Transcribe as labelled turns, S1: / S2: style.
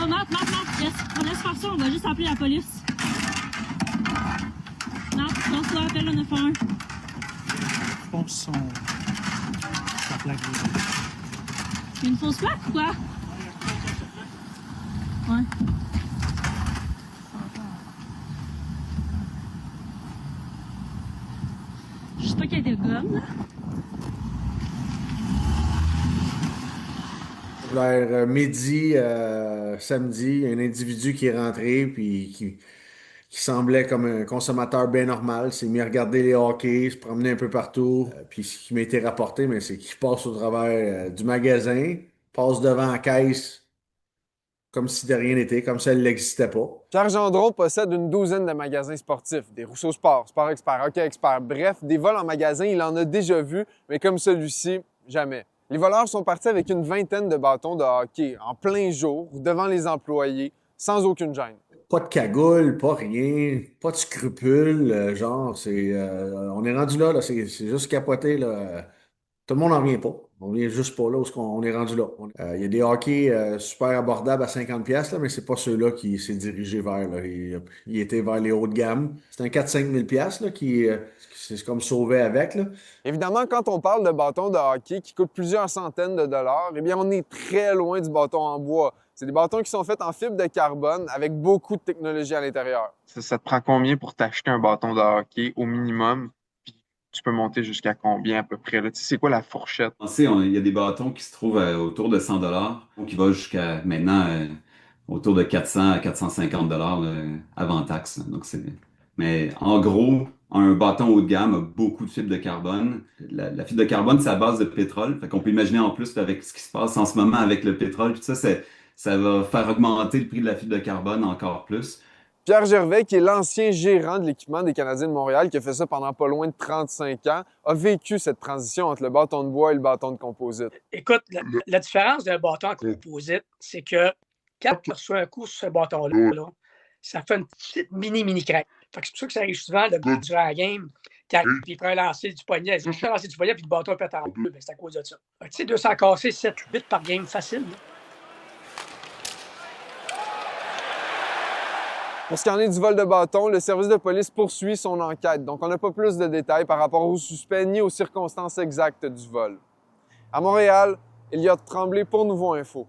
S1: Non, Matt, on laisse faire ça, on va juste appeler la police. Non, lance-toi, appelle le 911.
S2: Je pense sa plaque.
S1: Une fausse plaque ou quoi? Ouais. Je sais pas qu'il y a des gommes, là.
S3: Vers midi, samedi, il y a un individu qui est rentré puis qui semblait comme un consommateur bien normal. S'est mis à regarder les hockey, se promener un peu partout. Puis ce qui m'a été rapporté, mais c'est qu'il passe au travers du magasin, passe devant la caisse comme si de rien n'était, comme si elle n'existait pas.
S4: Pierre Gendron possède une douzaine de magasins sportifs, des Rousseau Sport, Sport Expert, Hockey Expert, bref, des vols en magasin, il en a déjà vu, mais comme celui-ci, jamais. Les voleurs sont partis avec une vingtaine de bâtons de hockey en plein jour, devant les employés, sans aucune gêne.
S3: Pas de cagoule, pas rien, pas de scrupules, on est rendu là, c'est juste capoté, là. Tout le monde n'en vient pas. On vient juste pas là où on est rendu là. Il y a des hockey super abordables à 50$, là, mais c'est pas ceux-là qui s'est dirigé vers. Là. Il était vers les hauts de gamme. C'est un 4-5 000$ là, qui c'est comme sauvé avec. Là.
S4: Évidemment, quand on parle de bâtons de hockey qui coûtent plusieurs centaines de dollars, eh bien, on est très loin du bâton en bois. C'est des bâtons qui sont faits en fibre de carbone avec beaucoup de technologie à l'intérieur.
S5: Ça te prend combien pour t'acheter un bâton de hockey au minimum? Puis tu peux monter jusqu'à combien à peu près? Là? Tu sais, c'est quoi la fourchette?
S6: Il y a des bâtons qui se trouvent autour de 100$, qui va jusqu'à maintenant autour de 400 à 450$ avant taxe. Donc mais en gros, un bâton haut de gamme a beaucoup de fibres de carbone. La fibre de carbone, c'est à base de pétrole. Fait qu'on peut imaginer en plus avec ce qui se passe en ce moment avec le pétrole, tout ça, ça va faire augmenter le prix de la fibre de carbone encore plus.
S4: Pierre Gervais, qui est l'ancien gérant de l'équipement des Canadiens de Montréal, qui a fait ça pendant pas loin de 35 ans, a vécu cette transition entre le bâton de bois et le bâton de composite.
S7: Écoute, la différence d'un bâton en composite, c'est que quand tu reçois un coup sur ce bâton-là, ça fait une petite mini craque. Fait que c'est pour ça que ça arrive souvent, le gars durant la game, qui arrive, puis il prend un lancer du poignet, il prend un lancer du poignet, puis le bâton pète en deux, c'est à cause de ça. Fait que, tu sais, 200 cassés, 7-8 par game, facile. Là.
S4: Pour ce qui en est du vol de bâton, le service de police poursuit son enquête, donc on n'a pas plus de détails par rapport aux suspects ni aux circonstances exactes du vol. À Montréal, Elliott Tremblay pour Nouveau Info.